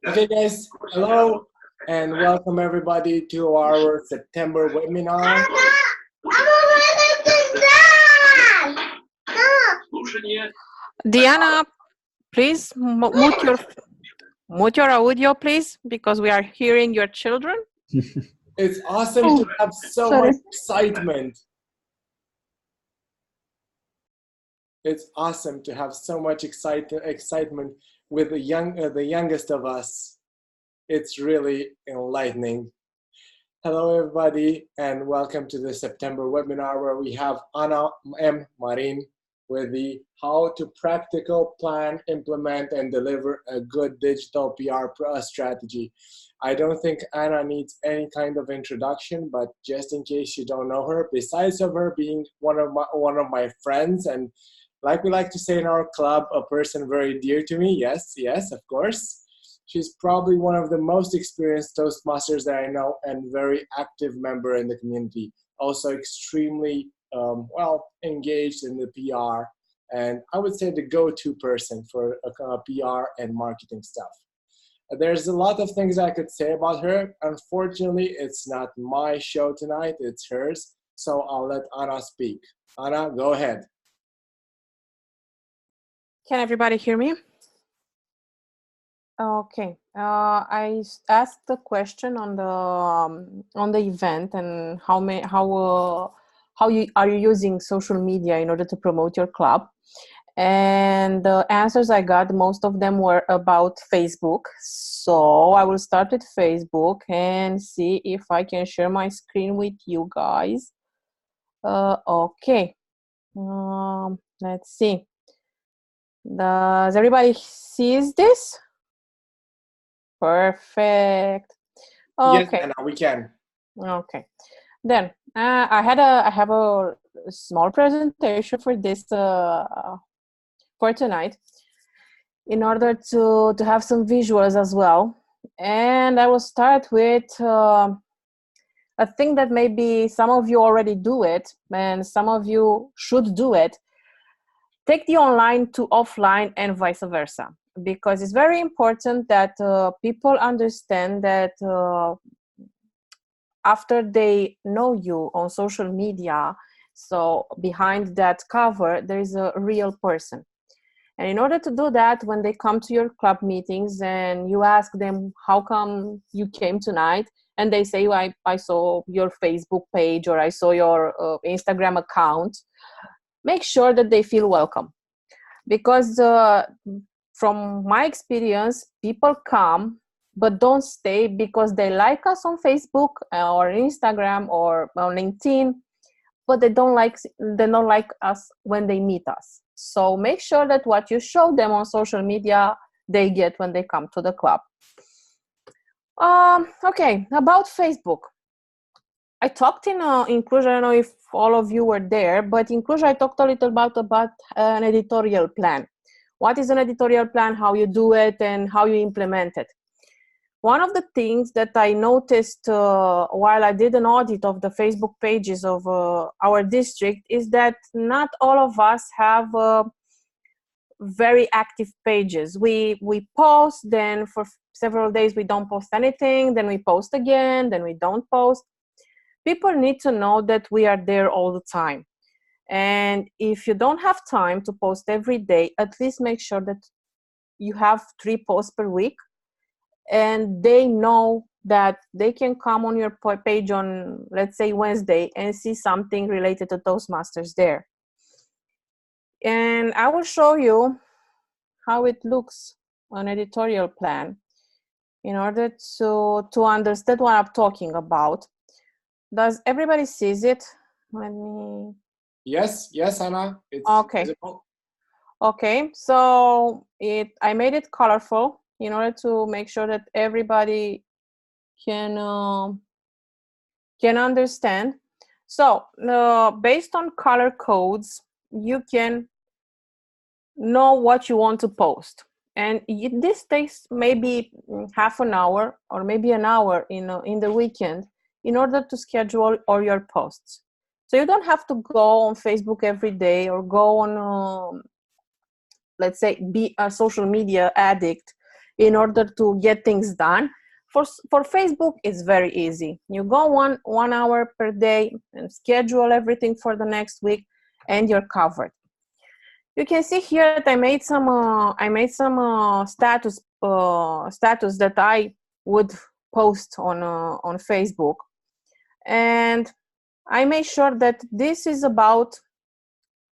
Okay, guys, hello and welcome everybody to our September webinar. Diana, please mute your audio, please, because we are hearing your children. It's awesome to have so much excitement. It's awesome to have so much excitement with the youngest of us. It's really enlightening. Hello, everybody, and welcome to the September webinar where we have Anna M. Marin with the how to practical plan, implement, and deliver a good digital PR strategy. I don't think Anna needs any kind of introduction, but just in case you don't know her, besides of her being one of my friends, and like we like to say in our club, a person very dear to me, yes, of course. She's probably one of the most experienced Toastmasters that I know and very active member in the community. Also extremely well engaged in the PR, and I would say the go-to person for PR and marketing stuff. There's a lot of things I could say about her. Unfortunately, it's not my show tonight, it's hers. So I'll let Anna speak. Anna, go ahead. Can everybody hear me? Okay. I asked the question on the event and how are you using social media in order to promote your club? And the answers I got, most of them were about Facebook. So I will start with Facebook and see if I can share my screen with you guys. Okay. Let's see. Does everybody sees this? Perfect. Okay. Yes, Anna, we can. Okay. Then I have a small presentation for this for tonight, in order to have some visuals as well. And I will start with a thing that maybe some of you already do it, and some of you should do it. Take the online to offline and vice versa, because it's very important that people understand that after they know you on social media, so behind that cover, there is a real person. And in order to do that, when they come to your club meetings and you ask them, how come you came tonight? And they say, I saw your Facebook page, or I saw your Instagram account. Make sure that they feel welcome. Because from my experience, people come but don't stay because they like us on Facebook or Instagram or on LinkedIn, but they don't like us when they meet us. So make sure that what you show them on social media, they get when they come to the club. Okay, about Facebook. I talked in Cluj, I don't know if all of you were there, but in Cluj I talked a little about an editorial plan. What is an editorial plan, how you do it, and how you implement it. One of the things that I noticed while I did an audit of the Facebook pages of our district is that not all of us have very active pages. We post, then for several days we don't post anything, then we post again, then we don't post. People need to know that we are there all the time. And if you don't have time to post every day, at least make sure that you have 3 posts per week, and they know that they can come on your page on, let's say, Wednesday and see something related to Toastmasters there. And I will show you how it looks on editorial plan in order to understand what I'm talking about. Does everybody sees it? Let me... Yes, Anna. It's okay. visible. Okay, so I made it colorful in order to make sure that everybody can understand. So based on color codes, you can know what you want to post. And this takes maybe half an hour or maybe an hour in the weekend in order to schedule all your posts. So you don't have to go on Facebook every day or go on, let's say, be a social media addict in order to get things done. For Facebook, it's very easy. You go one hour per day and schedule everything for the next week, and you're covered. You can see here that I made some status that I would post on Facebook, and I made sure that this is about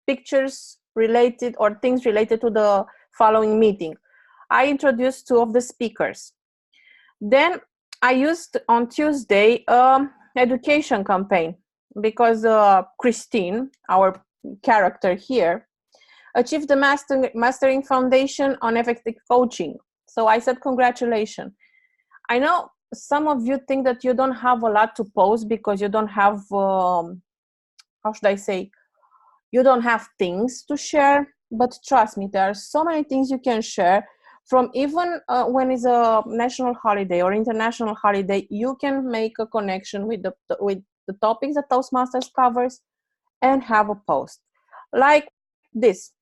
pictures related or things related to the following meeting. I introduced 2 of the speakers. Then I used on Tuesday education campaign, because Christine, our character here, achieved the Mastering Foundation on Effective Coaching. So I said, congratulations. I know some of you think that you don't have a lot to post because you don't have, how should I say, you don't have things to share, but trust me, there are so many things you can share. From even when it's a national holiday or international holiday, you can make a connection with the topics that Toastmasters covers and have a post. Like this.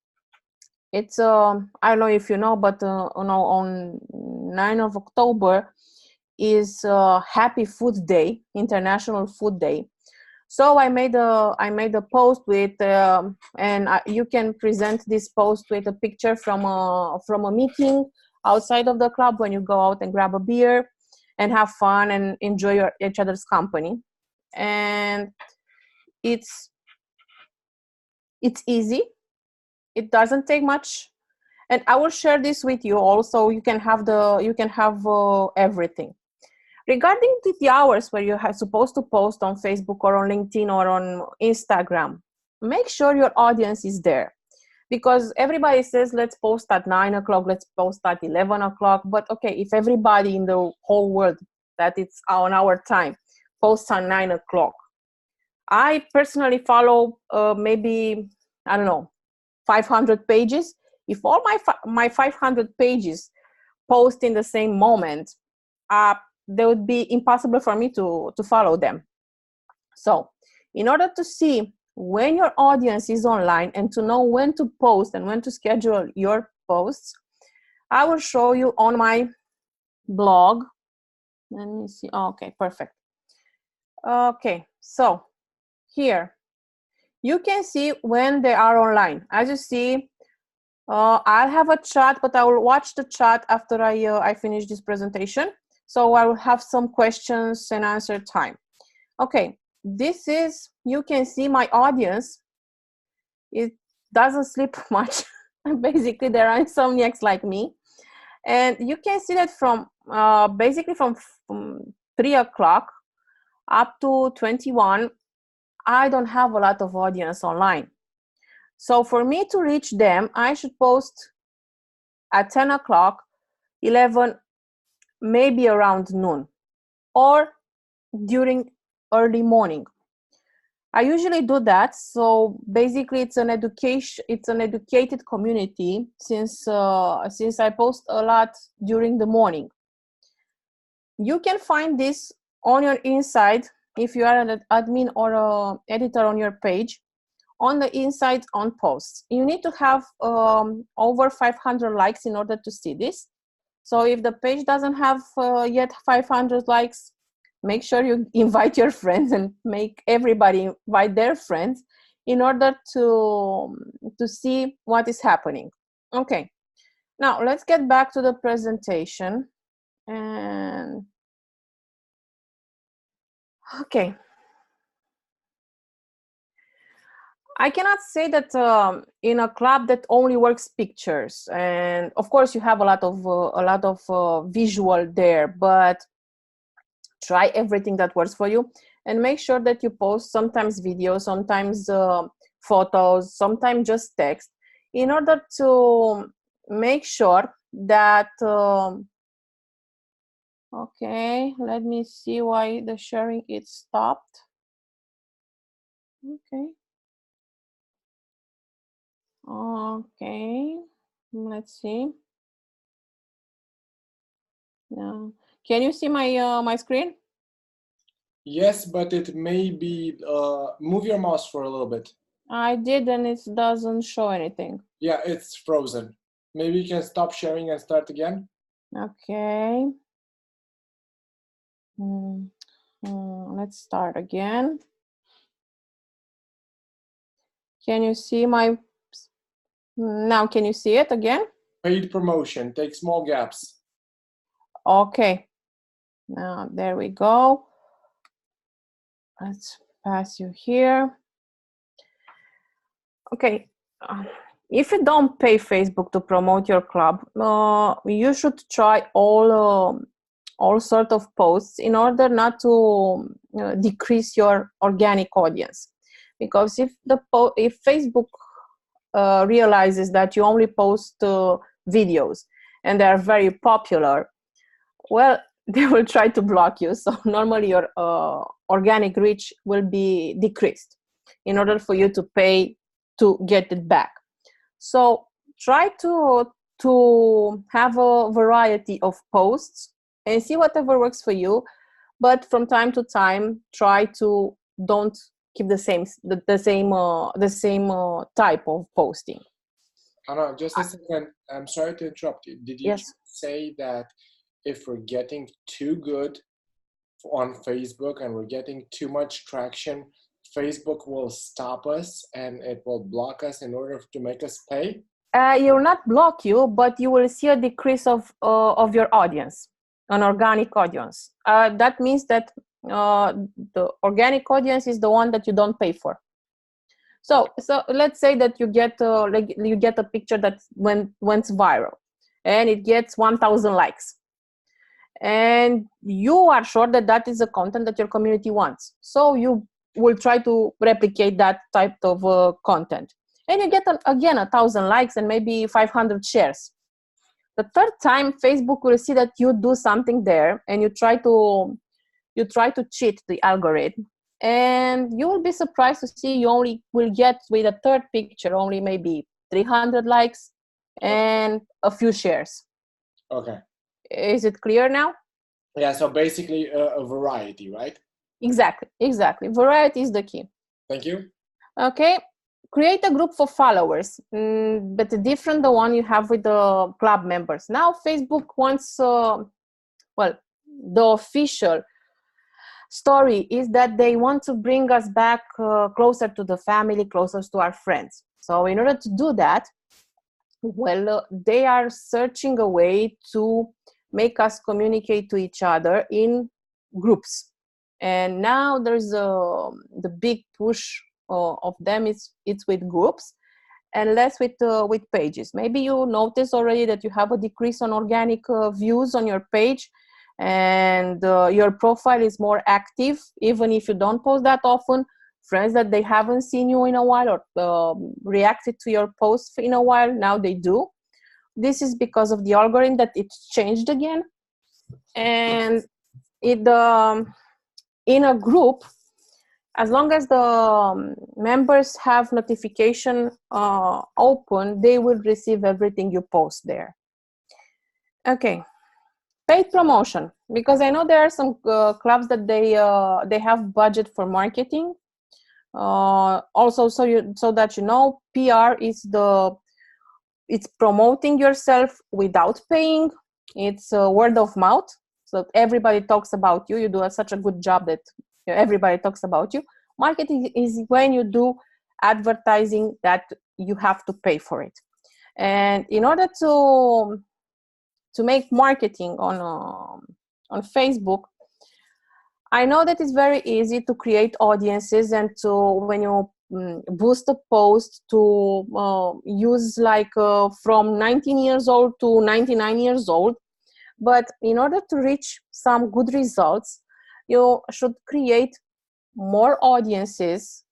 It's, I don't know if you know, but on 9th of October is Happy Food Day, International Food Day. So I made a post with, and you can present this post with a picture from a meeting outside of the club when you go out and grab a beer and have fun and enjoy each other's company. And it's easy. It doesn't take much, and I will share this with you also. You can have everything. Regarding the hours where you are supposed to post on Facebook or on LinkedIn or on Instagram, make sure your audience is there, because everybody says, let's post at 9 o'clock, let's post at 11 o'clock. But okay, if everybody in the whole world that it's on our time posts at 9 o'clock, I personally follow maybe, I don't know, 500 pages. If all my 500 pages post in the same moment, they would be impossible for me to follow them. So in order to see when your audience is online and to know when to post and when to schedule your posts, I will show you on my blog. Let me see. Okay, perfect. Okay, so here you can see when they are online. As you see, I'll have a chat, but I will watch the chat after I finish this presentation. So I will have some questions and answer time. Okay, this is, you can see my audience. It doesn't sleep much. Basically, there are insomniacs like me. And you can see that from basically from 3 o'clock up to 21, I don't have a lot of audience online. So for me to reach them, I should post at 10 o'clock, 11, maybe around noon, or during early morning. I usually do that. So basically it's an educated community, since I post a lot during the morning. You can find this on your inside if you are an admin or an editor on your page. On the inside on posts, you need to have over 500 likes in order to see this. So if the page doesn't have yet 500 likes, make sure you invite your friends and make everybody invite their friends in order to see what is happening. Okay, now let's get back to the presentation. And okay, I cannot say that in a club that only works pictures, and of course you have a lot of visual there, but try everything that works for you, and make sure that you post sometimes videos, sometimes photos, sometimes just text, in order to make sure that okay, let me see why the sharing is stopped. Okay, let's see. No. Can you see my my screen? Yes, but it may be, move your mouse for a little bit. I did, and it doesn't show anything. Yeah, it's frozen. Maybe you can stop sharing and start again. Okay. Let's start again. Can you see my, now can you see it again? Paid promotion, take small gaps. Okay. Now there we go. Let's pass you here. Okay. If you don't pay Facebook to promote your club, you should try all sort of posts in order not to decrease your organic audience. Because if Facebook realizes that you only post videos and they are very popular, well, they will try to block you. So normally your organic reach will be decreased in order for you to pay to get it back. So try to have a variety of posts and see whatever works for you. But from time to time, try to don't keep the same type of posting. Anna, just a second. I'm sorry to interrupt you. Did you Yes. say that if we're getting too good on Facebook and we're getting too much traction, Facebook will stop us and it will block us in order to make us pay? It will not block you, but you will see a decrease of your audience, an organic audience. That means that the organic audience is the one that you don't pay for. So let's say that you get a picture that went viral, and it gets 1,000 likes, and you are sure that that is the content that your community wants. So you will try to replicate that type of content, and you get again 1,000 likes and maybe 500 shares. The third time, Facebook will see that you do something there, and you try to cheat the algorithm, and you will be surprised to see you only will get with a third picture only maybe 300 likes and a few shares. Okay. Is it clear now? Yeah, so basically a variety, right? Exactly. Variety is the key. Thank you. Okay. Create a group for followers, but different the one you have with the club members. Now Facebook wants, the official story is that they want to bring us back closer to the family, closer to our friends. So in order to do that, they are searching a way to make us communicate to each other in groups. And now there's the big push of them. It's with groups and less with pages. Maybe you notice already that you have a decrease on organic views on your page, and your profile is more active, even if you don't post that often. Friends that they haven't seen you in a while or reacted to your posts in a while, now they do. This is because of the algorithm that it's changed again. And in a group, as long as the members have notification open, they will receive everything you post there. Okay. Paid promotion, because I know there are some clubs that they have budget for marketing. Also, so that you know, PR is it's promoting yourself without paying. It's word of mouth, so everybody talks about you. You do such a good job that everybody talks about you. Marketing is when you do advertising that you have to pay for it. And in order to make marketing on Facebook, I know that it's very easy to create audiences and to, when you boost a post, to use from 19 years old to 99 years old. But in order to reach some good results, you should create more audiences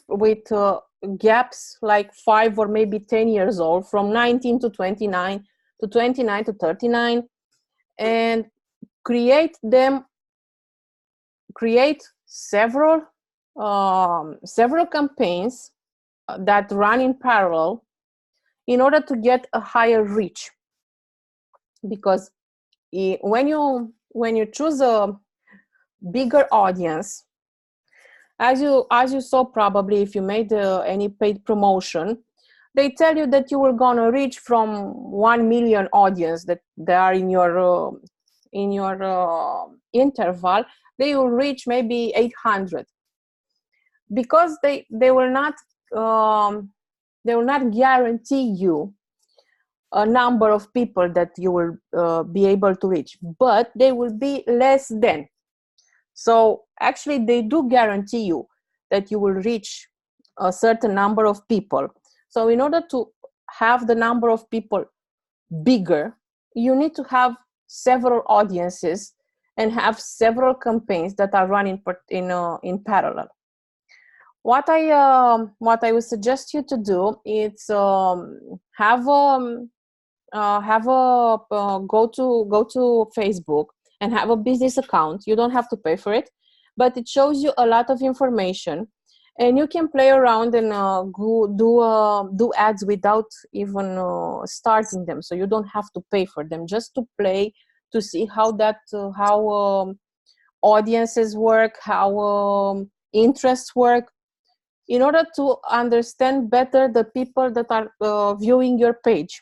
with gaps like 5 or maybe 10 years old, from 19 to 29, to 29 to 39, and create several campaigns that run in parallel in order to get a higher reach. Because when you choose a bigger audience, as you saw probably if you made any paid promotion, they tell you that you were gonna reach from 1 million audience that they are in your interval, they will reach maybe 800, because they will not guarantee you a number of people that you will be able to reach, but they will be less than. So actually they do guarantee you that you will reach a certain number of people. So in order to have the number of people bigger, you need to have several audiences and have several campaigns that are running in parallel. What I would suggest you to do is go to Facebook and have a business account. You don't have to pay for it, but it shows you a lot of information, and you can play around and do ads without even starting them. So you don't have to pay for them, just to play, to see how audiences work, how interests work, in order to understand better the people that are viewing your page.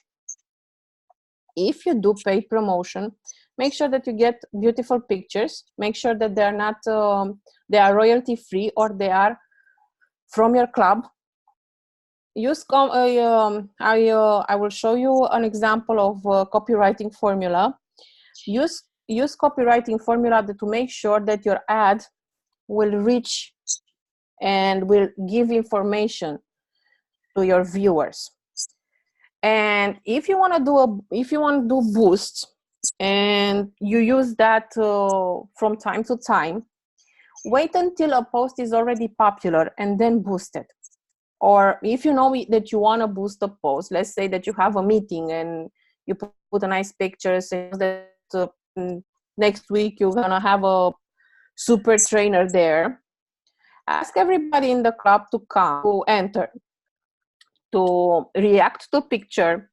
If you do paid promotion, make sure that you get beautiful pictures. Make sure that they are not they are royalty free, or they are from your club. Use I will show you an example of copywriting formula. Use copywriting formula to make sure that your ad will reach and will give information to your viewers. And if you want to do boosts, and you use that from time to time, wait until a post is already popular and then boost it. Or if you know that you want to boost a post, let's say that you have a meeting and you put a nice picture, saying that next week you're gonna have a super trainer there. Ask everybody in the club to come, to enter, to react to picture,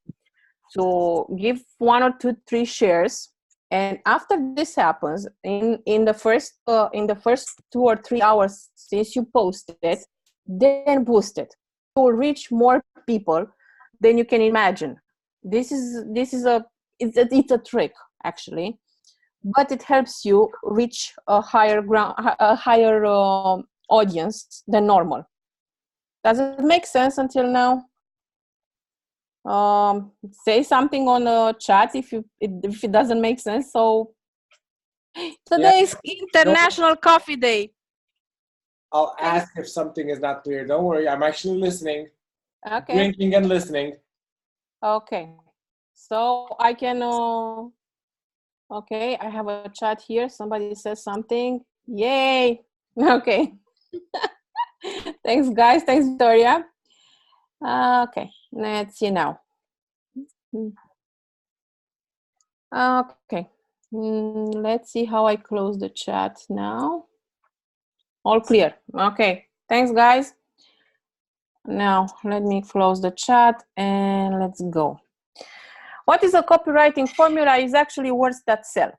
to give 1 or 2, 3 shares. And after this happens, in the first 2 or 3 hours since you posted it, then boost it. You will reach more people than you can imagine. This is a trick, actually, but it helps you reach a higher audience than normal. Does it make sense until now? Say something on the chat if it doesn't make sense. So today is International Coffee Day. I'll ask if something is not clear. Don't worry, I'm actually listening. Okay. Drinking and listening. Okay. So I can. Okay, I have a chat here. Somebody says something. Yay! Okay. Thanks, guys. Thanks, Victoria. Okay, let's see now. Okay, let's see how I close the chat now. All clear. Okay, thanks, guys. Now let me close the chat and let's go. What is a copywriting formula? Is actually words that sell.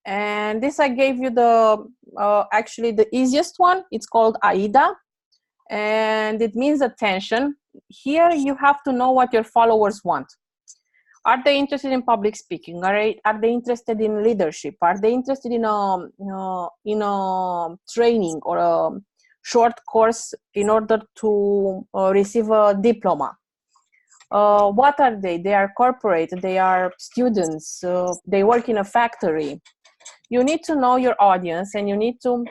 And this I gave you the actually the easiest one. It's called AIDA, and it means attention. Here you have to know what your followers want. Are they interested in public speaking? Are they interested in leadership? Are they interested in a training or a short course in order to receive a diploma? What are they? They are corporate, they are students, they work in a factory. You need to know your audience, and you need to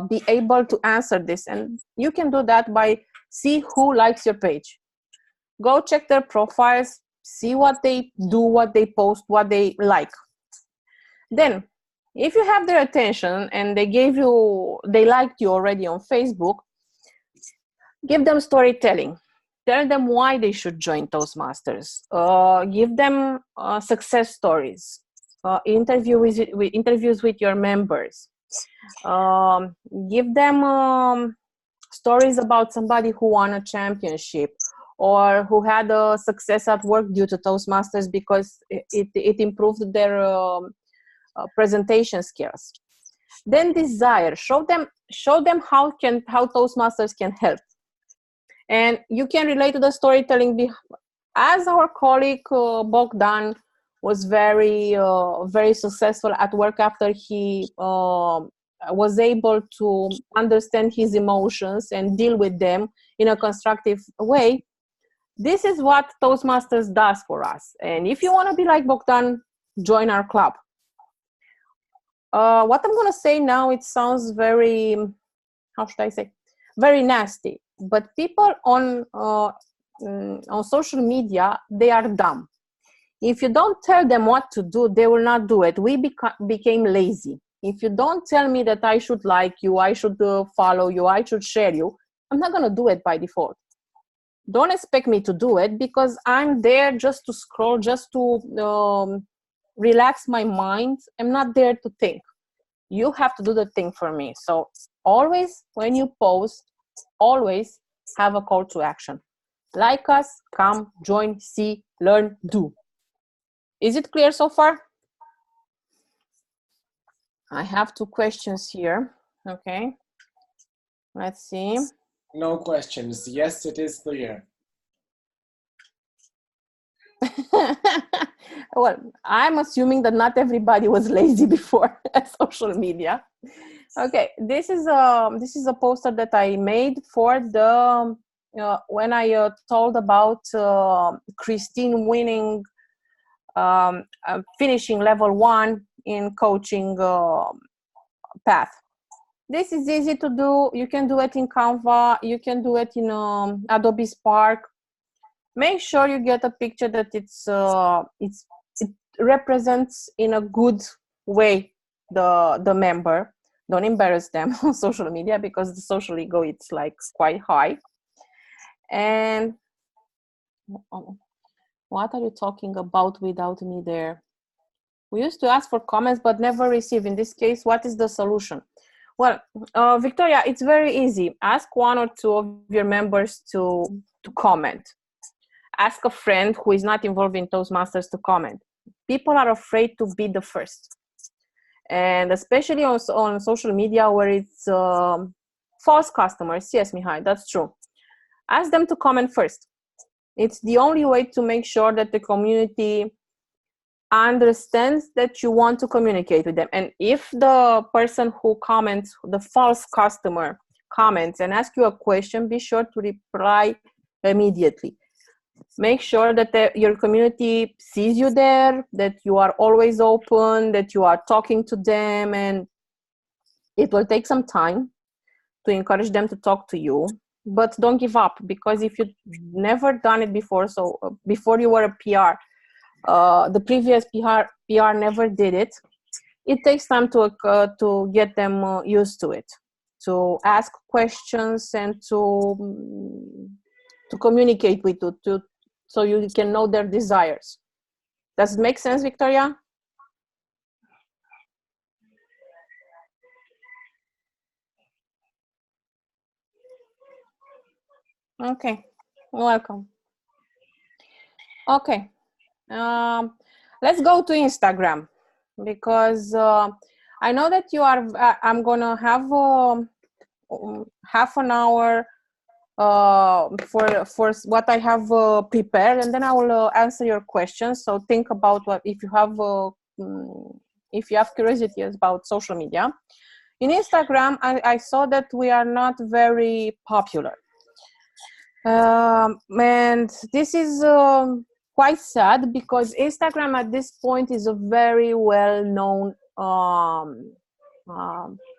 be able to answer this. And you can do that by see who likes your page. Go check their profiles, see what they do, what they post, what they like. Then, if you have their attention and they liked you already on Facebook, give them storytelling. Tell them why they should join Toastmasters. Give them success stories. Interviews with your members. Give them stories about somebody who won a championship or who had a success at work due to Toastmasters because it improved their presentation skills. Then desire. Show them how Toastmasters can help. And you can relate to the storytelling. As our colleague Bogdan was very successful at work after he was able to understand his emotions and deal with them in a constructive way. This is what Toastmasters does for us. And if you want to be like Bogdan, join our club. What I'm going to say now, it sounds very, how should I say, very nasty. But people on social media, they are dumb. If you don't tell them what to do, they will not do it. We became lazy. If you don't tell me that I should like you, I should follow you, I should share you, I'm not going to do it by default. Don't expect me to do it because I'm there just to scroll, just to relax my mind. I'm not there to think. You have to do the thing for me. So always when you post, always have a call to action. Like us, come, join, see, learn, do. Is it clear so far? I have 2 questions here. Okay. Let's see. No questions. Yes, it is clear. Well, I'm assuming that not everybody was lazy before social media. Okay, this is a poster that I made for the when I told about Christine winning, finishing level 1 in coaching path. This is easy to do. You can do it in Canva. You can do it in Adobe Spark. Make sure you get a picture that it represents in a good way the member. Don't embarrass them on social media because the social ego, it's like quite high. And what are you talking about without me there? We used to ask for comments but never receive. In this case, what is the solution? Well, Victoria, it's very easy. Ask 1 or 2 of your members to comment. Ask a friend who is not involved in Toastmasters to comment. People are afraid to be the first. And especially on social media where it's false customers. Yes, Mihai, that's true. Ask them to comment first. It's the only way to make sure that the community understands that you want to communicate with them. And if the person who comments, the false customer comments and asks you a question, be sure to reply immediately. Make sure that your community sees you there, that you are always open, that you are talking to them, and it will take some time to encourage them to talk to you. But don't give up, because if you've never done it before, so before you were a PR, the previous PR never did it, it takes time to get them used to it, to ask questions and to communicate with you, so you can know their desires. Does it make sense, Victoria? Okay, welcome. Okay, let's go to Instagram, because I know that you are, I'm gonna have half an hour for what I have prepared, and then I will answer your questions. So think about what if you have curiosity about social media. In Instagram, I saw that we are not very popular, and this is quite sad, because Instagram at this point is a very well-known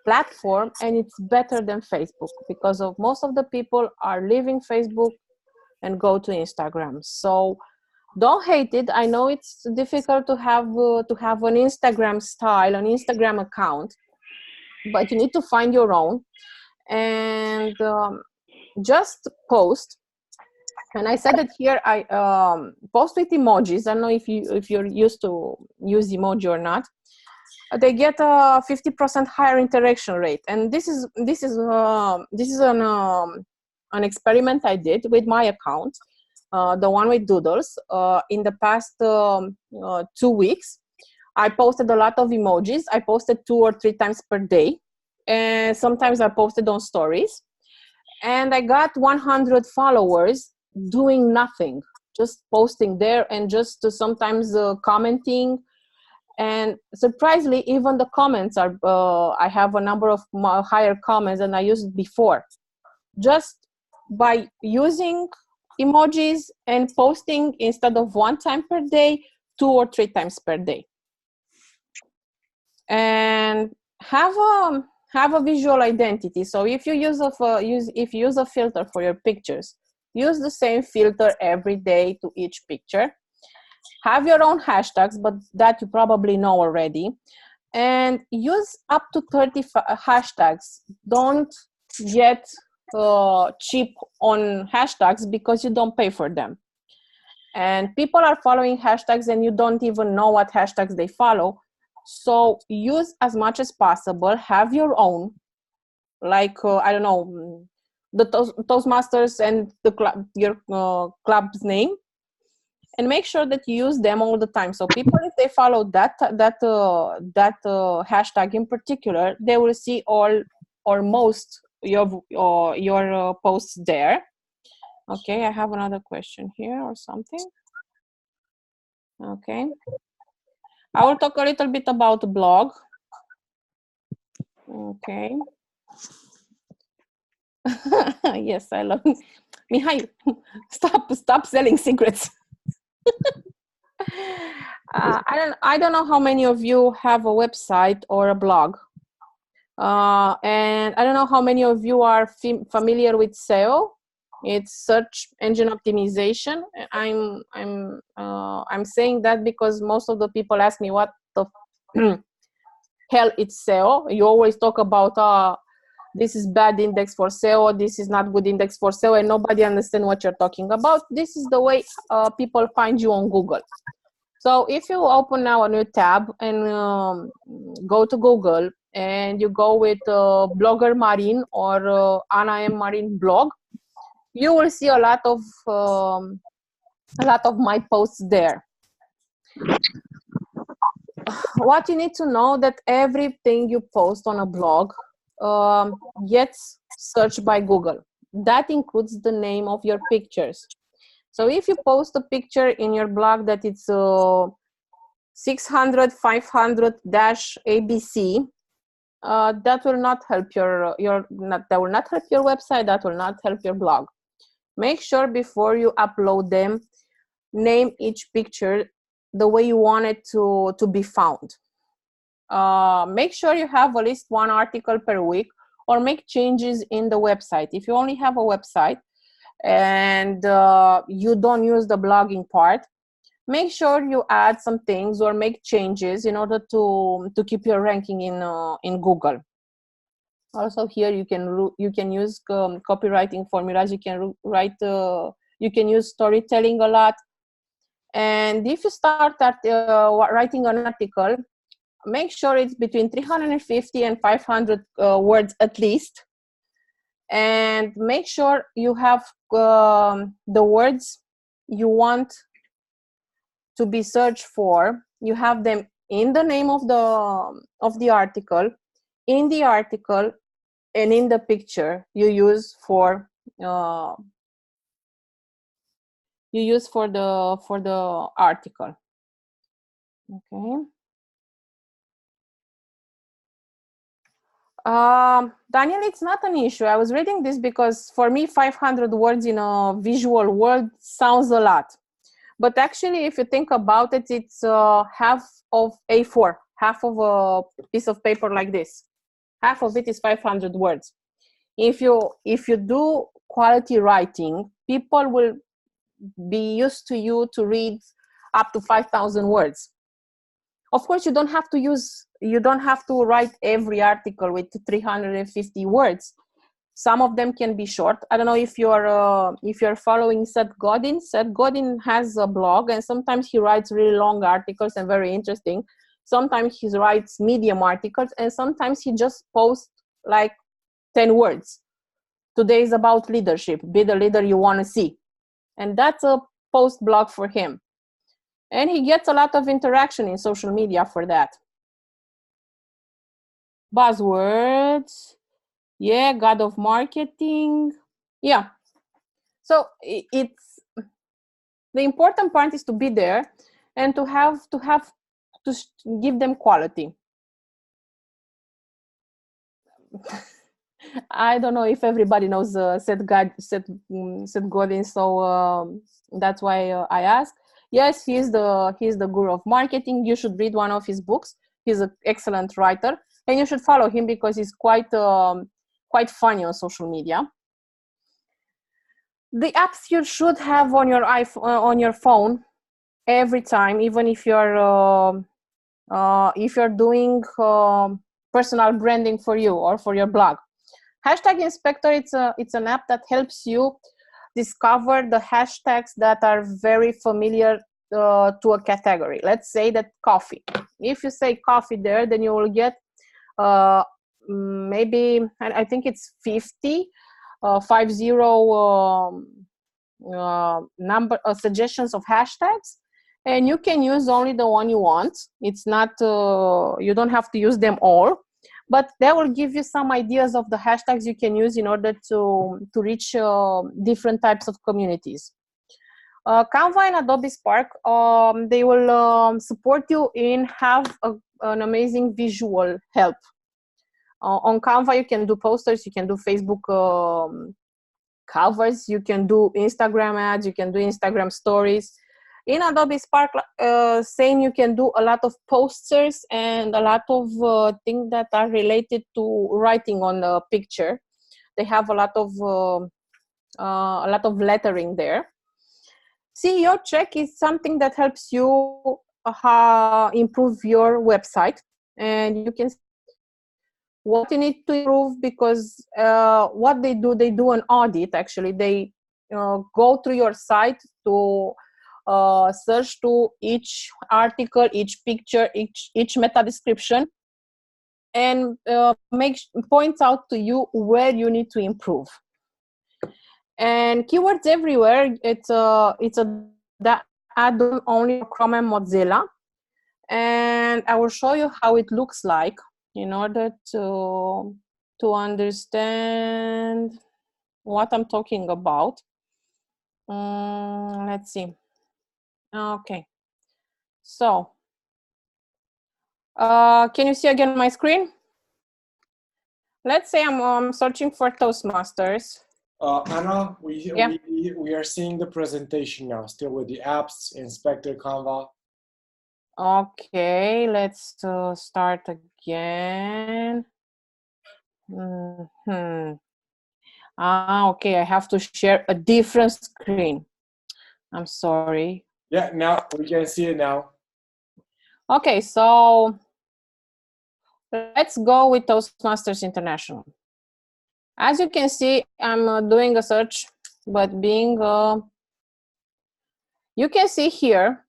platform, and it's better than Facebook, because of most of the people are leaving Facebook and go to Instagram. So don't hate it. I know it's difficult to have an Instagram style, an Instagram account, but you need to find your own, and just post. And I said that here, I post with emojis. I don't know if you're used to use emoji or not. They get a 50% higher interaction rate, and this is an experiment I did with my account, the one with doodles. In the past 2 weeks, I posted a lot of emojis. I posted 2 or 3 times per day, and sometimes I posted on stories. And I got 100 followers doing nothing, just posting there and just sometimes commenting. And surprisingly, even the comments are, I have a number of higher comments than I used before. Just by using emojis and posting instead of 1 time per day, 2 or 3 times per day. And have a visual identity. So if you use a filter for your pictures, use the same filter every day to each picture. Have your own hashtags, but that you probably know already. And use up to 30 hashtags. Don't get cheap on hashtags because you don't pay for them. And people are following hashtags and you don't even know what hashtags they follow. So use as much as possible. Have your own, like, I don't know, the Toastmasters and the club, your club's name. And make sure that you use them all the time. So people, if they follow that hashtag in particular, they will see all or most your posts there. Okay, I have another question here or something. Okay, I will talk a little bit about the blog. Okay. Yes, I love Mihai. Stop selling secrets. I don't know how many of you have a website or a blog, and I don't know how many of you are familiar with SEO. It's search engine optimization. I'm saying that because most of the people ask me what the hell it's SEO. You always talk about this is bad index for SEO, this is not good index for SEO, and nobody understands what you're talking about. This is the way people find you on Google. So if you open now a new tab and go to Google and you go with blogger Marin or Anna M. Marin blog, you will see a lot of my posts there. What you need to know that everything you post on a blog gets searched by Google. That includes the name of your pictures. So if you post a picture in your blog that it's 600, 500-ABC, that will not help that will not help your website, that will not help your blog. Make sure before you upload them, name each picture the way you want it to be found. Make sure you have at least 1 article per week, or make changes in the website. If you only have a website and you don't use the blogging part, make sure you add some things or make changes in order to keep your ranking in Google. Also here you can use copywriting formulas. You can you can use storytelling a lot. And if you start writing an article, make sure it's between 350 and 500 words at least. And make sure you have the words you want to be searched for. You have them in the name of the article, in the article, and in the picture you use for the article. Okay. Daniel, it's not an issue. I was reading this because for me 500 words in a visual world sounds a lot, but actually if you think about it, it's half of A4, half of a piece of paper like this. Half of it is 500 words. If you do quality writing, people will be used to you to read up to 5,000 words. Of course, you don't have to write every article with 350 words. Some of them can be short. I don't know if you're following Seth Godin. Seth Godin has a blog, and sometimes he writes really long articles and very interesting. Sometimes he writes medium articles, and sometimes he just posts like 10 words. Today is about leadership. Be the leader you want to see. And that's a post blog for him. And he gets a lot of interaction in social media for that. Buzzwords. Yeah, God of marketing. Yeah. So it's the important part is to be there and to give them quality. I don't know if everybody knows Seth Godin, so that's why I ask. Yes, he's the guru of marketing. You should read one of his books. He's an excellent writer, and you should follow him because he's quite funny on social media. The apps you should have on your on your phone every time, even if you're doing personal branding for you or for your blog. Hashtag Inspector, it's an app that helps you discover the hashtags that are very familiar to a category. Let's say that coffee. If you say coffee there, then you will get maybe, I think it's 50 number suggestions of hashtags, and you can use only the one you want. It's not you don't have to use them all, but that will give you some ideas of the hashtags you can use in order to reach different types of communities. Canva and Adobe Spark, they will support you in an amazing visual help. On Canva, you can do posters, you can do Facebook covers, you can do Instagram ads, you can do Instagram stories. In Adobe Spark, same, you can do a lot of posters and a lot of things that are related to writing on the picture. They have a lot of lettering there. CEO check is something that helps you improve your website, and you can see what you need to improve, because what they do an audit. Actually, they go through your site to search to each article, each picture, each meta description, and points out to you where you need to improve. And Keywords Everywhere, it's a add-on only for Chrome and Mozilla, and I will show you how it looks like in order to understand what I'm talking about. Let's see. Okay, so can you see again my screen? Let's say I'm searching for Toastmasters. Anna, we are seeing the presentation now, still with the apps, Inspector, Canva. Okay, let's start again. Okay, I have to share a different screen. I'm sorry. Yeah, now we can see it now. Okay, so let's go with Toastmasters International. As you can see, I'm doing a search, but you can see here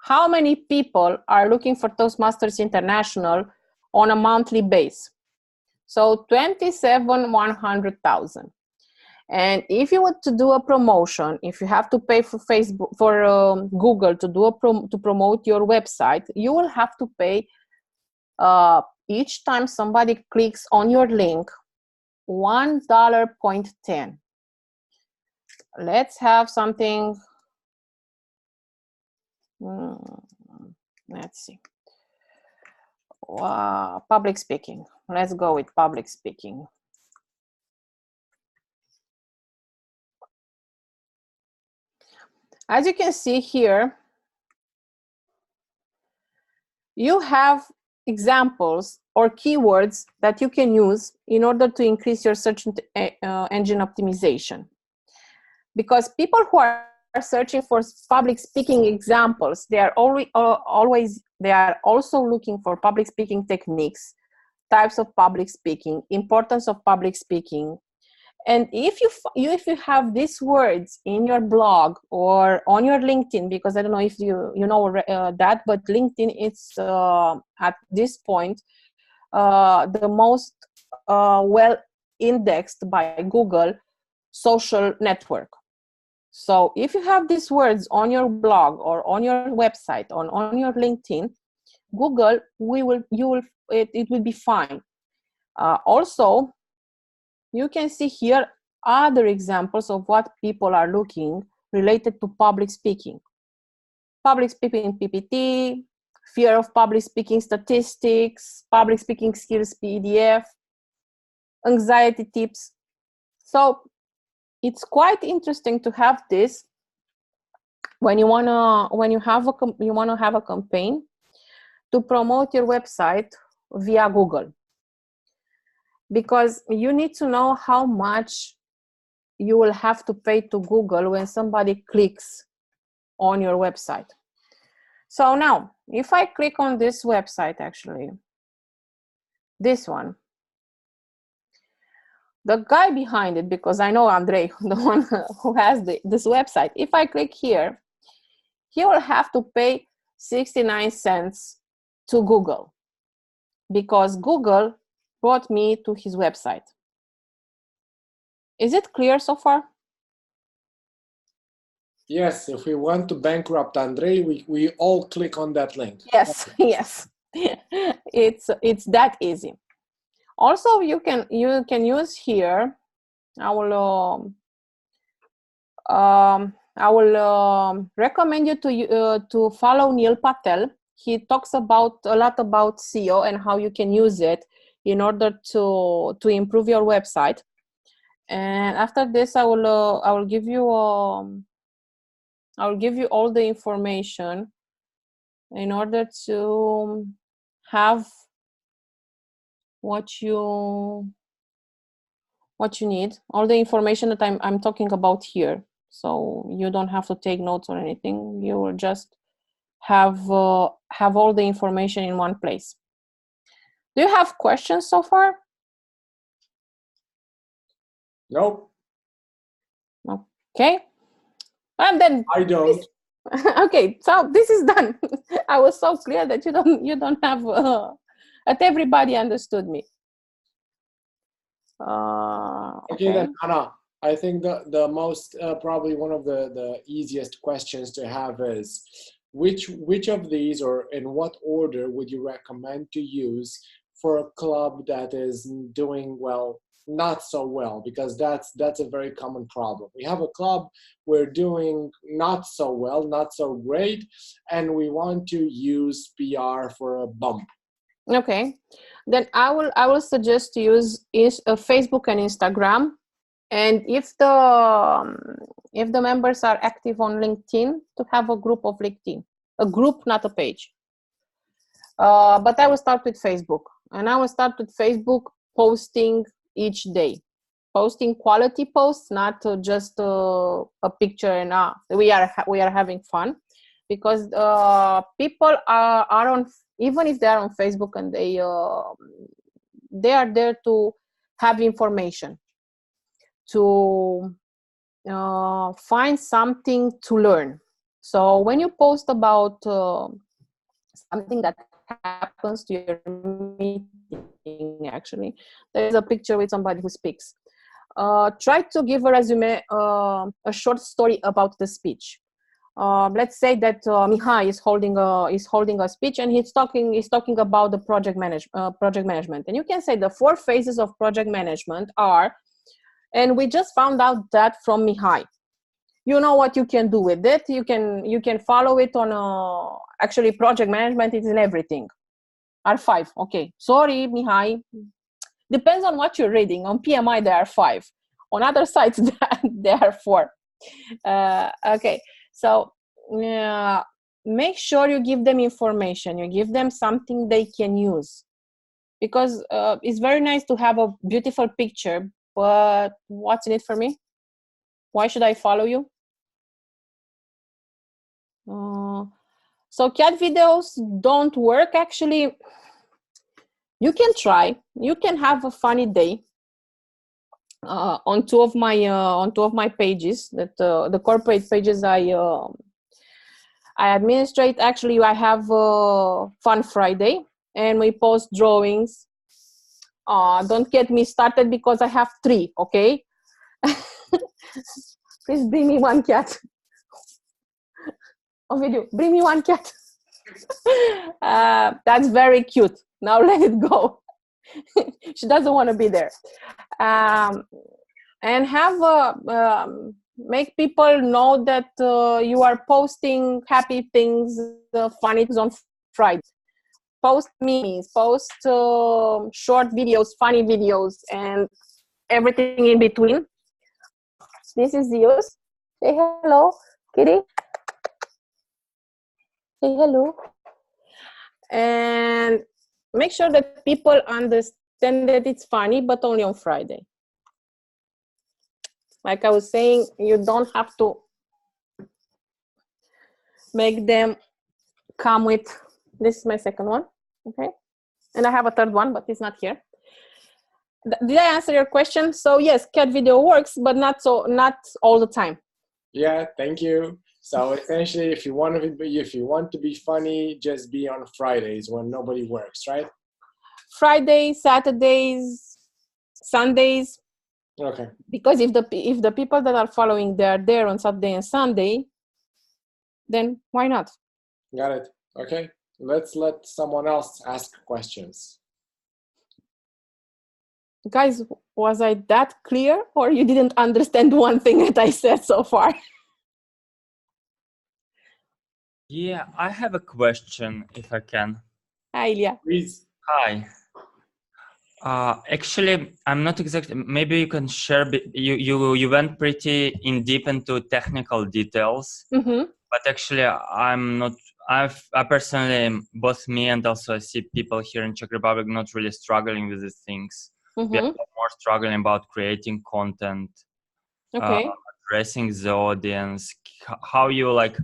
how many people are looking for Toastmasters International on a monthly base. So 100,000. And if you want to do a promotion, if you have to pay for Facebook, for Google to do to promote your website, you will have to pay each time somebody clicks on your link $1.10. Let's have something. Let's see. Public speaking. Let's go with public speaking. As you can see here, you have examples or keywords that you can use in order to increase your search engine optimization. Because people who are searching for public speaking examples, they are also looking for public speaking techniques, types of public speaking, importance of public speaking. And if you have these words in your blog or on your LinkedIn, because I don't know if you know that, but LinkedIn is at this point the most well indexed by Google social network. So if you have these words on your blog or on your website or on your LinkedIn, Google it will be fine. Also, you can see here other examples of what people are looking related to public speaking. Public speaking PPT, fear of public speaking statistics, public speaking skills PDF, anxiety tips. So it's quite interesting to have this when you wanna have a campaign to promote your website via Google, because you need to know how much you will have to pay to Google when somebody clicks on your website. So now, if I click on this website, actually, this one, the guy behind it, because I know Andrei, the one who has this website, if I click here, he will have to pay 69 cents to Google, because Google brought me to his website. Is it clear so far? Yes, if we want to bankrupt Andrei, we all click on that link. Yes, yes. It's that easy. Also, you can use here. I will recommend you to follow Neil Patel. He talks a lot about SEO and how you can use it in order to improve your website. And after this, I will give you all the information in order to have what you need, all the information that I'm talking about here. So you don't have to take notes or anything. You will just have all the information in one place. Do you have questions so far? Nope. Okay. And then I don't. Okay, so this is done. I was so clear that you don't have that everybody understood me. Okay, then Anna, I think the most probably one of the easiest questions to have is which of these, or in what order, would you recommend to use for a club that is doing well, not so well? Because that's a very common problem. We have a club, we're doing not so well, not so great, and we want to use PR for a bump. Okay, then I will suggest to use Facebook and Instagram, and if the members are active on LinkedIn, to have a group of LinkedIn, a group, not a page. But I will start with Facebook, and I will start with Facebook posting each day, posting quality posts, not just a picture and we are having fun, because people are on, even if they are on Facebook, and they are there to have information, to find something to learn. So when you post about something that happens to your meeting, actually, there's a picture with somebody who speaks. Try to give a resume, a short story about the speech. Let's say that Mihai is holding a speech, and he's talking about the project management, and you can say the 4 phases of project management are, and we just found out that from Mihai. You know what you can do with it. You can follow it on actually project management is in everything. R5. Okay. Sorry, Mihai. Depends on what you're reading. On PMI there are 5. On other sites there are 4. Okay. So make sure you give them information. You give them something they can use, because it's very nice to have a beautiful picture, but what's in it for me? Why should I follow you? So cat videos don't work. Actually, you can try. You can have a funny day on two of my pages, that the corporate pages I administrate. Actually, I have Fun Friday, and we post drawings. Don't get me started, because I have 3. Okay. Please bring me one cat. Ovidiu, bring me one cat. That's very cute. Now let it go. She doesn't want to be there. and have make people know that you are posting happy things, funny things on Friday. Post memes, post short videos, funny videos, and everything in between. This is Zeus. Say hello, kitty. Say hello. And make sure that people understand that it's funny, but only on Friday. Like I was saying, you don't have to make them come with, this is my second one, okay? And I have a third one, but it's not here. Did I answer your question? So yes, cat video works, but not all the time. Yeah, thank you. So essentially, if you want to be funny, just be on Fridays when nobody works, right? Fridays, Saturdays, Sundays. Okay. Because if the people that are following, they are there on Saturday and Sunday, then why not? Got it. Okay. Let's let someone else ask questions. Guys, was I that clear, or you didn't understand one thing that I said so far? Yeah, I have a question, if I can. Hi, Ilya. Please. Hi. Actually, I'm not exactly. Maybe you can share. You went pretty in deep into technical details, but actually, I'm not. I personally, both me and also I see people here in Czech Republic not really struggling with these things. We are more struggling about creating content, addressing the audience. How you like?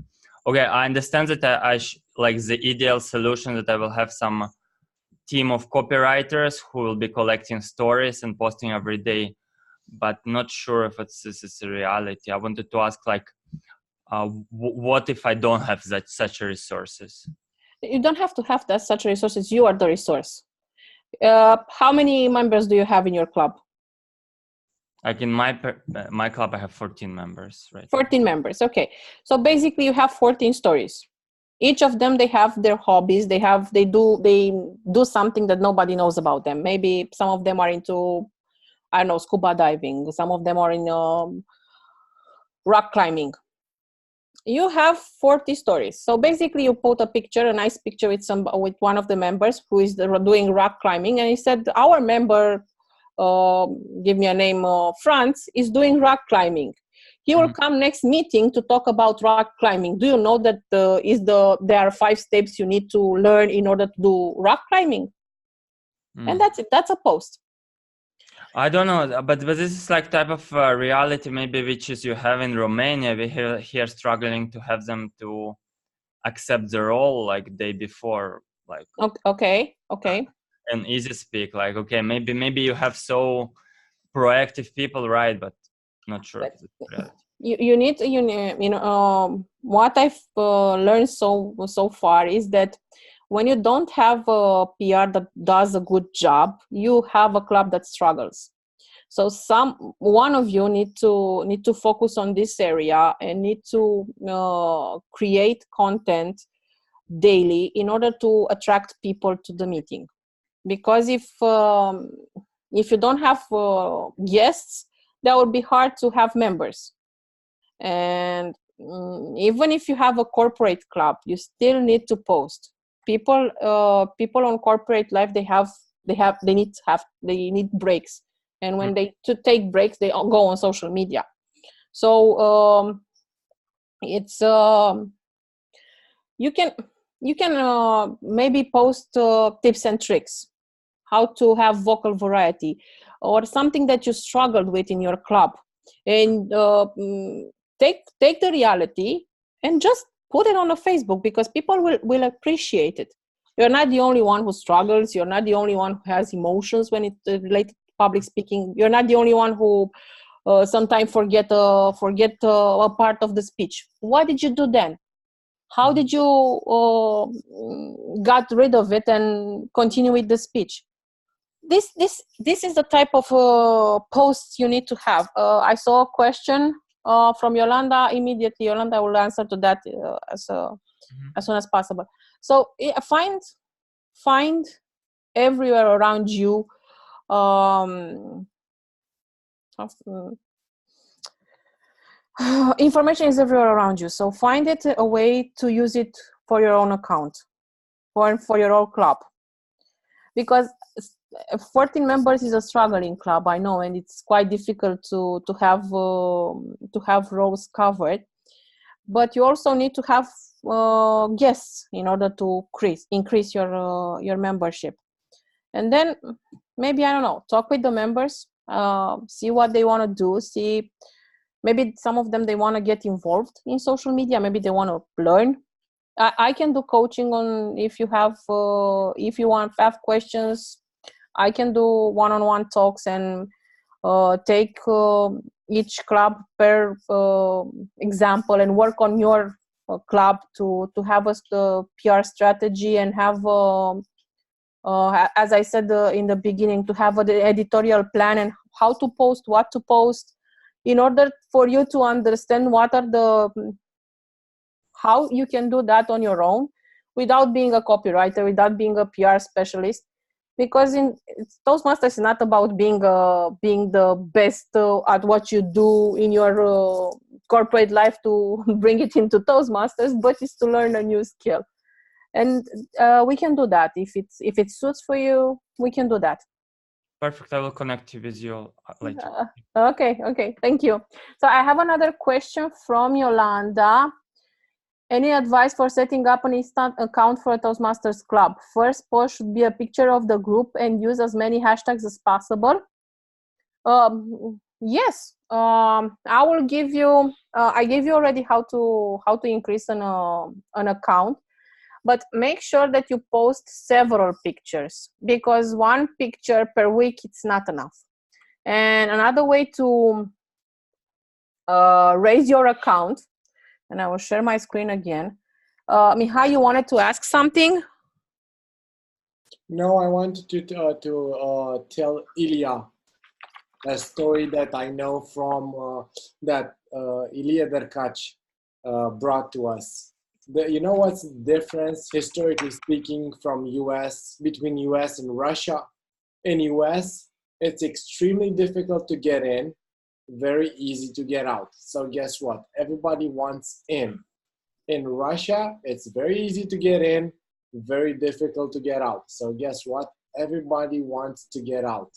Okay, I understand that I like the ideal solution that I will have some team of copywriters who will be collecting stories and posting every day, but not sure if this is a reality. I wanted to ask, like, what if I don't have such resources? You don't have to have such resources. You are the resource. How many members do you have in your club? Like in my club, I have 14 members, right? 14 members. Okay. So basically, you have 14 stories. Each of them, they have their hobbies. They do something that nobody knows about them. Maybe some of them are into, I don't know, scuba diving. Some of them are in rock climbing. You have 40 stories. So basically, you put a nice picture with one of the members who is doing rock climbing, and he said, our member, give me a name, Franz, is doing rock climbing. He will come next meeting to talk about rock climbing. Do you know that there are 5 steps you need to learn in order to do rock climbing? And that's it. That's a post. I don't know, but this is like type of reality maybe which is you have in Romania. We here struggling to have them to accept the role like day before, like okay. And easy speak, like okay, maybe you have so proactive people, right? But not sure if it's reality. You need what I've learned so far is that when you don't have a PR that does a good job, you have a club that struggles. So one of you need to focus on this area and need to create content daily in order to attract people to the meeting. Because if you don't have guests, that would be hard to have members. And even if you have a corporate club, you still need to post. People on corporate life, they need breaks, and when they take breaks, they all go on social media. So it's you can maybe post tips and tricks, how to have vocal variety, or something that you struggled with in your club, and take the reality and just put it on a Facebook, because people will appreciate it. You're not the only one who struggles. You're not the only one who has emotions when it's related to public speaking. You're not the only one who sometimes forget a part of the speech. What did you do then? How did you got rid of it and continue with the speech? This is the type of posts you need to have. I saw a question from Yolanda. Immediately, Yolanda will answer to that as soon as possible. So find everywhere around you Information is everywhere around you, so find it a way to use it for your own account or for your own club, because 14 members is a struggling club, I know, and it's quite difficult to have roles covered, but you also need to have guests in order to increase your membership. And then maybe, I don't know, talk with the members, see what they want to do, see maybe some of them, they want to get involved in social media, maybe they want to learn. I can do coaching on, if you have have questions, I can do one-on-one talks and take each club per example and work on your club to have a PR strategy and have, as I said in the beginning, to have an editorial plan and how to post, what to post, in order for you to understand how you can do that on your own without being a copywriter, without being a PR specialist. Because in Toastmasters is not about being the best at what you do in your corporate life to bring it into Toastmasters, but it's to learn a new skill. And we can do that. If it suits for you, we can do that. Perfect. I will connect you with you later. Okay. Thank you. So I have another question from Yolanda. Any advice for setting up an instant account for a Toastmasters club? First post should be a picture of the group and use as many hashtags as possible. Yes. I will give you. I gave you already how to increase an account. But make sure that you post several pictures, because one picture per week, it's not enough. And another way to raise your account, and I will share my screen again. Mihai, you wanted to ask something? No, I wanted to tell Ilya a story that I know from that Ilya Derkac brought to us. You know what's the difference, historically speaking, between US and Russia? In US, it's extremely difficult to get in, very easy to get out. So guess what? Everybody wants in. In Russia, it's very easy to get in, very difficult to get out. So guess what? Everybody wants to get out.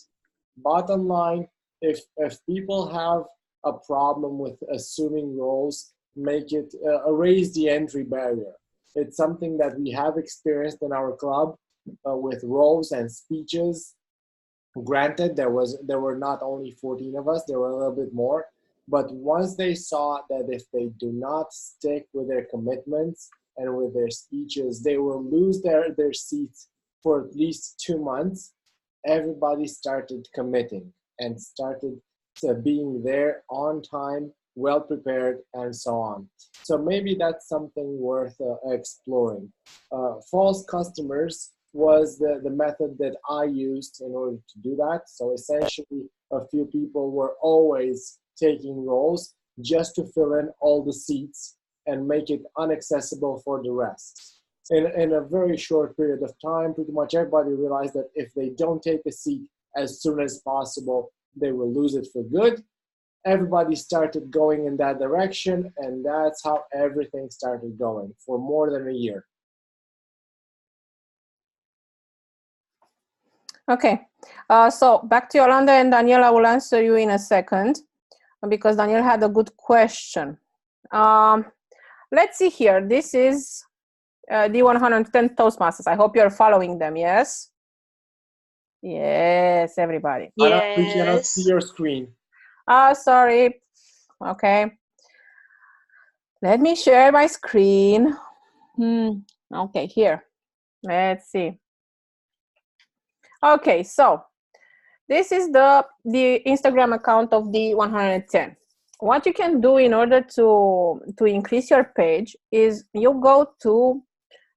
Bottom line, if people have a problem with assuming roles, make it raise the entry barrier. It's something that we have experienced in our club with roles and speeches. Granted, there were not only 14 of us, there were a little bit more, but once they saw that if they do not stick with their commitments and with their speeches, they will lose their seats for at least 2 months, everybody started committing and started being there on time, well prepared, and so on. So maybe that's something worth exploring. False customers was the method that I used in order to do that. So essentially, a few people were always taking roles just to fill in all the seats and make it inaccessible for the rest. In a very short period of time, pretty much everybody realized that if they don't take a seat as soon as possible, they will lose it for good. Everybody started going in that direction, and that's how everything started going for more than a year. Okay, so back to Yolanda and Daniel. I will answer you in a second because Daniel had a good question. Let's see here. This is the 110 Toastmasters. I hope you're following them, yes? Yes, everybody. Yes. We cannot see your screen. Sorry. Okay. Let me share my screen. Okay, here. Let's see. Okay, so this is the Instagram account of the 110. What you can do in order to increase your page is you go to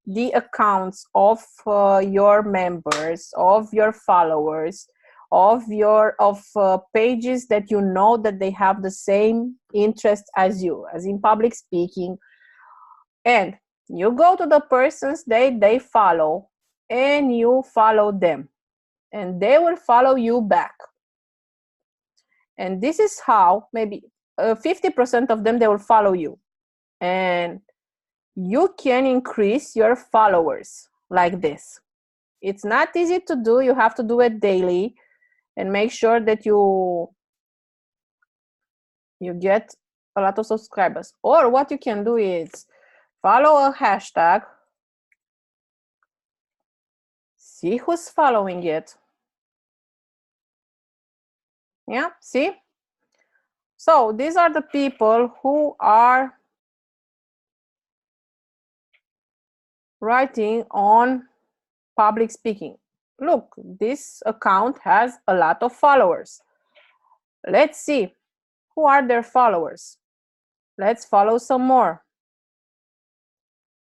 the accounts of your members, of your followers, of pages that you know that they have the same interest as you, as in public speaking, and you go to the persons they follow and you follow them, and they will follow you back. And this is how maybe 50% of them, they will follow you. And you can increase your followers like this. It's not easy to do. You have to do it daily and make sure that you get a lot of subscribers. Or what you can do is follow a hashtag, see who's following it. Yeah, see? So these are the people who are writing on public speaking. Look, this account has a lot of followers. Let's see, who are their followers? Let's follow some more.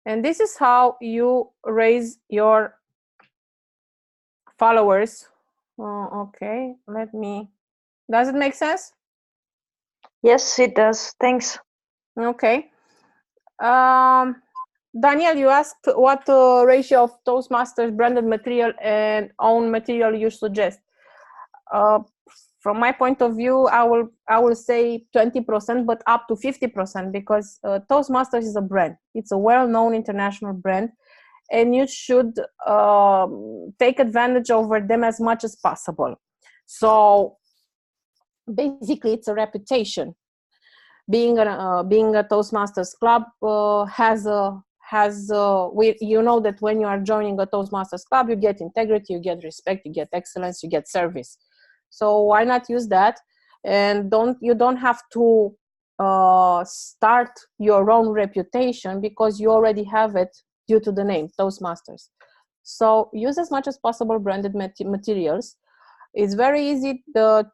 And this is how you raise your followers. Okay, does it make sense? Yes, it does. Thanks. Okay. Daniel, you asked what ratio of Toastmasters branded material and own material you suggest. From my point of view, I will say 20%, but up to 50%, because Toastmasters is a brand. It's a well-known international brand, and you should take advantage over them as much as possible. So basically, it's a reputation. Being a Toastmasters club you know that when you are joining a Toastmasters club, you get integrity, you get respect, you get excellence, you get service. So why not use that? And you don't have to start your own reputation, because you already have it due to the name Toastmasters. So use as much as possible branded materials. It's very easy to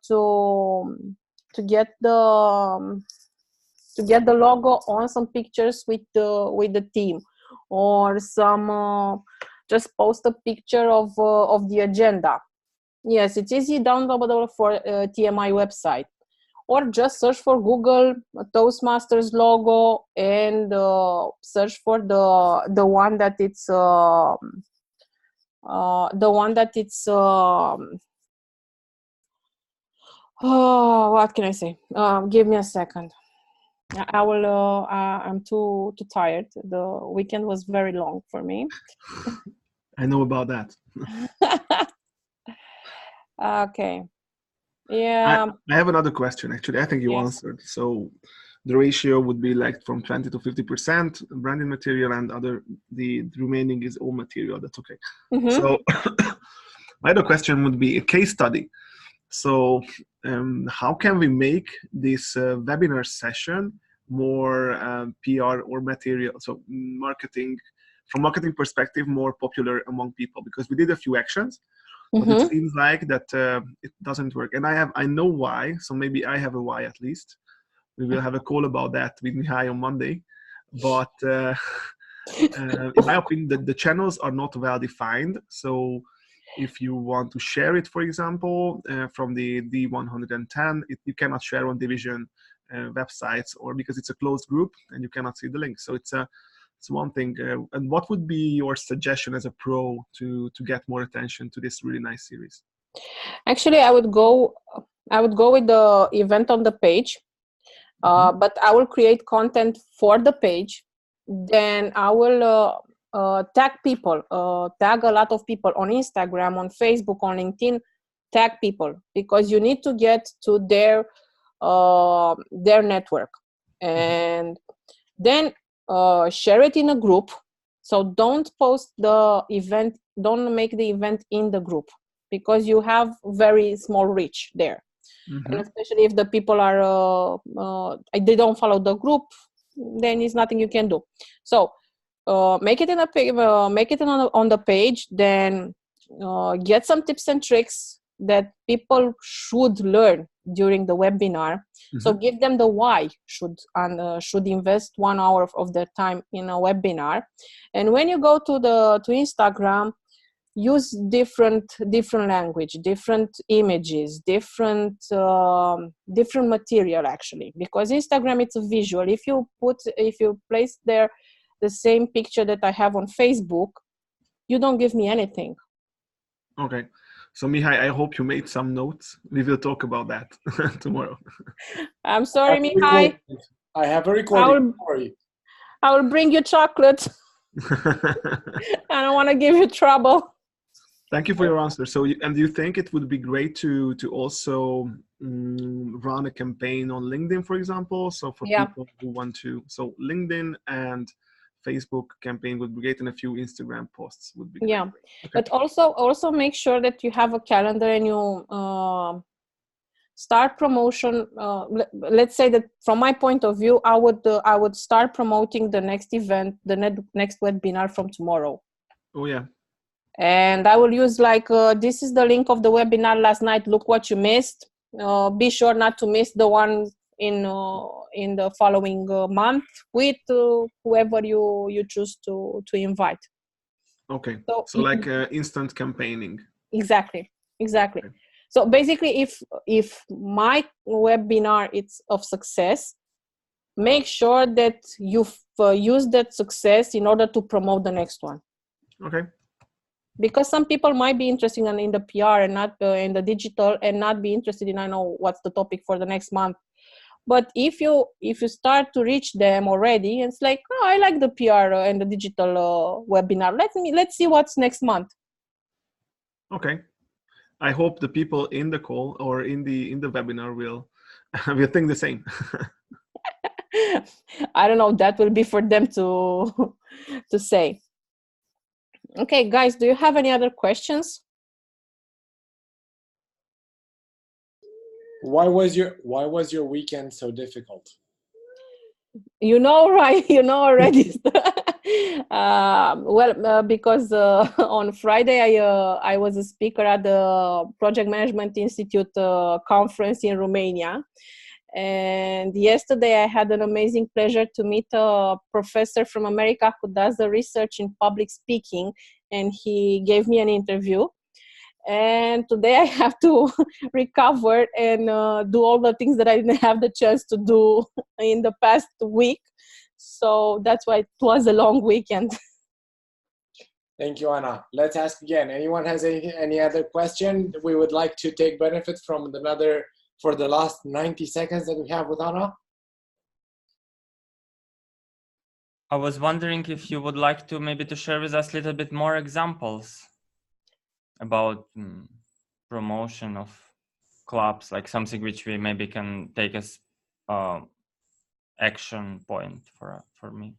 get the logo on some pictures with the team, or some just post a picture of the agenda. Yes, it's easy downloadable for TMI website, or just search for Google Toastmasters logo and search for the one that it's what can I say? Give me a second. I will. I'm too tired. The weekend was very long for me. I know about that. Okay. Yeah. I have another question. Actually, I think you answered. So the ratio would be like from 20 to 50% branded material, and the remaining is all material. That's okay. Mm-hmm. So my other question would be a case study. So how can we make this webinar session more PR or material, so from marketing perspective, more popular among people? Because we did a few actions, but it seems like that it doesn't work. And I know why, so maybe I have a why at least. We will have a call about that with Mihai on Monday. But in my opinion, the channels are not well defined. So if you want to share it, for example, from the D110, you cannot share on division websites, or because it's a closed group and you cannot see the link. So it's one thing. And what would be your suggestion as a pro to get more attention to this really nice series? Actually, I would go with the event on the page, but I will create content for the page. Then I will tag people, tag a lot of people on Instagram, on Facebook, on LinkedIn. Tag people, because you need to get to their network, and then share it in a group. So don't post the event, don't make the event in the group, because you have very small reach there. And especially if the people are they don't follow the group, then it's nothing you can do. So make it on the page. Then get some tips and tricks that people should learn during the webinar. So give them the why should invest 1 hour of their time in a webinar. And when you go to Instagram, use different language, different images, different material, actually, because Instagram, it's a visual. If you place there the same picture that I have on Facebook, you don't give me anything. Okay. So Mihai, I hope you made some notes. We will talk about that tomorrow. I'm sorry, Mihai. I have a recording. Sorry. I will bring you chocolate. I don't want to give you trouble. Thank you for your answer. So, and do you think it would be great to also run a campaign on LinkedIn, for example? So for people who want to, so LinkedIn and Facebook campaign would be great, and a few Instagram posts would be great. Yeah, okay. But also make sure that you have a calendar and you start promotion. Let's say that from my point of view, I would start promoting the next event, the next webinar from tomorrow. Oh yeah. And I will use like, this is the link of the webinar last night. Look what you missed. Be sure not to miss the one in the following month with whoever you choose to invite. Okay. So like instant campaigning. Exactly. Okay. So basically, if my webinar is of success, make sure that you've used that success in order to promote the next one. Okay. Because some people might be interested in the PR and not in the digital, and not be interested in, I know what's the topic for the next month. But if you start to reach them already, it's like, oh, I like the PR and the digital webinar. Let's see what's next month. Okay. I hope the people in the call or in the webinar will think the same. I don't know. That will be for them to say. Okay, guys, do you have any other questions? Why was your weekend so difficult? You know, right? You know already. Because on Friday I was a speaker at the Project Management Institute conference in Romania. And yesterday I had an amazing pleasure to meet a professor from America who does the research in public speaking, and he gave me an interview. And today I have to recover and do all the things that I didn't have the chance to do in the past week. So that's why it was a long weekend. Thank you, Anna. Let's ask again. Anyone has any other question? We would like to take benefit from for the last 90 seconds that we have with Anna. I was wondering if you would like to maybe to share with us a little bit more examples about promotion of clubs, like something which we maybe can take as action point for me.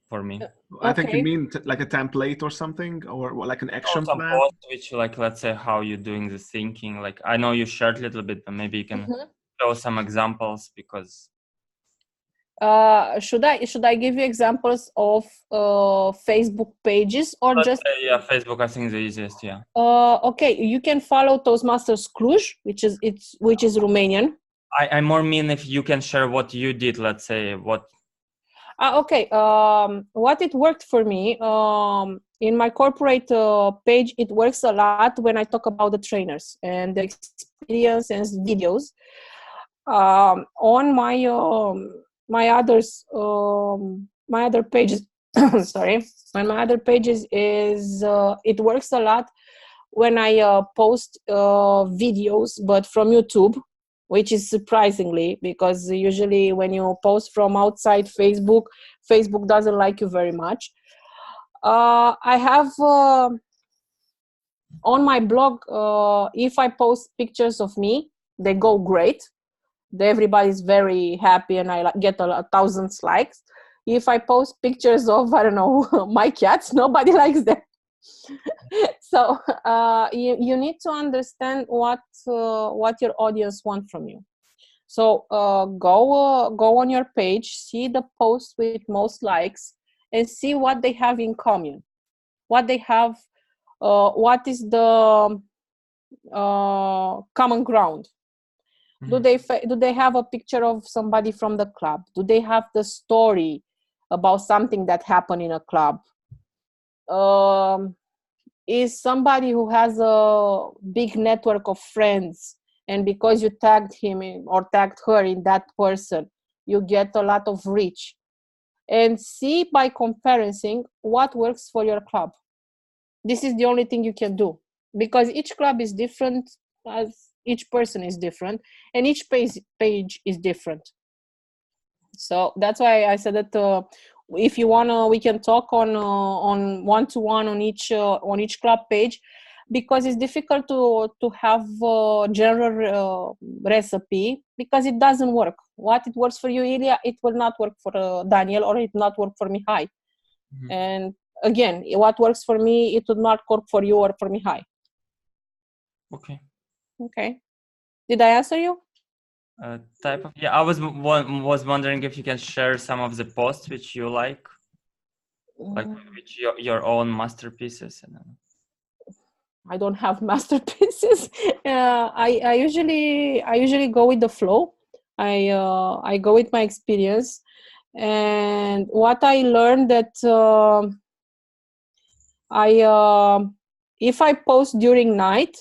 I think you mean like a template or something, or like an action plan. Post which, like, let's say how you're doing the thinking. Like, I know you shared a little bit, but maybe you can show some examples, because should I give you examples of Facebook pages, or just Facebook? I think is the easiest. Yeah. Okay, you can follow Toastmasters Cluj, which is Romanian. I more mean if you can share what you did. Let's say what. Okay. What it worked for me in my corporate page, it works a lot when I talk about the trainers and the experience and videos. On my other pages, sorry, on my other pages is it works a lot when I post videos, but from YouTube, which is surprisingly, because usually when you post from outside Facebook doesn't like you very much. I have on my blog, if I post pictures of me, they go great. Everybody's very happy, and I get 1,000 likes. If I post pictures of, I don't know, my cats, nobody likes them. So you need to understand what your audience wants from you. So go on your page, see the post with most likes, and see what they have in common. What they have, what is the common ground? Mm-hmm. Do they have a picture of somebody from the club? Do they have the story about something that happened in a club? Is somebody who has a big network of friends, and because you tagged him or tagged her in that person, you get a lot of reach. And see by comparing what works for your club. This is the only thing you can do. because each club is different, as each person is different, and each page is different. So that's why I said that if you wanna, we can talk on one-to-one on each club page, because it's difficult to have a general recipe, because it doesn't work. What it works for you, Ilya, it will not work for Daniel, or it will not work for Mihai. Mm-hmm. And again, what works for me, it would not work for you or for Mihai. Okay. Did I answer you? I was wondering if you can share some of the posts which you like which your own masterpieces. I don't have masterpieces. I usually go with the flow. I go with my experience, and what I learned that if I post during night,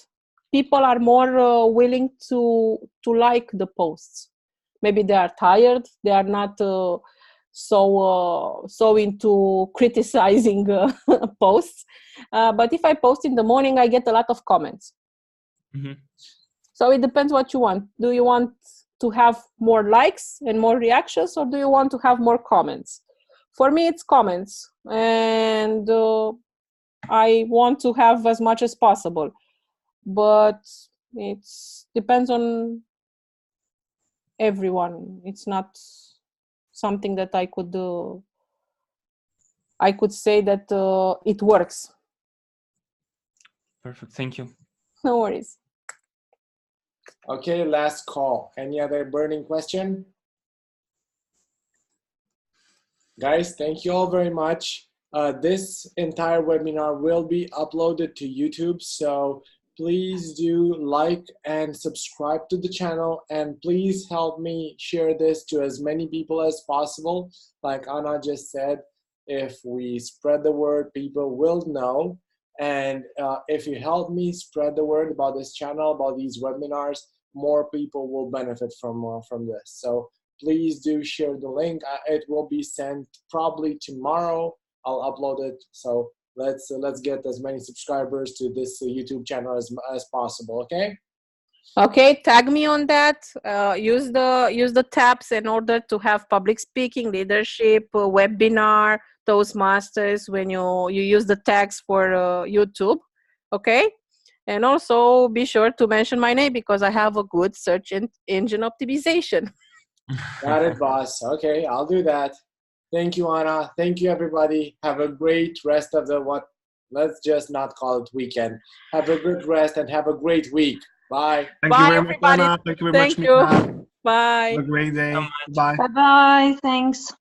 people are more willing to like the posts. Maybe they are tired. They are not so into criticizing posts. But if I post in the morning, I get a lot of comments. Mm-hmm. So it depends what you want. Do you want to have more likes and more reactions, or do you want to have more comments? For me, it's comments, and I want to have as much as possible. But it depends on everyone. It's not something that I could do. I could say that it works. Perfect. Thank you. No worries. Okay, last call. Any other burning question? Guys, thank you all very much. This entire webinar will be uploaded to YouTube, so please do like and subscribe to the channel, and please help me share this to as many people as possible. Like Anna just said, if we spread the word, people will know. And if you help me spread the word about this channel, about these webinars, more people will benefit from this. So please do share the link. It will be sent probably tomorrow. I'll upload it. So let's get as many subscribers to this YouTube channel as possible. Okay. Okay, tag me on that. Use the tabs in order to have public speaking, leadership, webinar, Toastmasters when you use the tags for YouTube. Okay, and also be sure to mention my name, because I have a good search engine optimization. Got it, boss. Okay, I'll do that. Thank you, Anna. Thank you, everybody. Have a great rest of the let's just not call it weekend. Have a good rest and have a great week. Bye. Thank you very much, Anna. Thank you very much, Mika. Bye. Have a great day. Bye. Bye-bye. Thanks.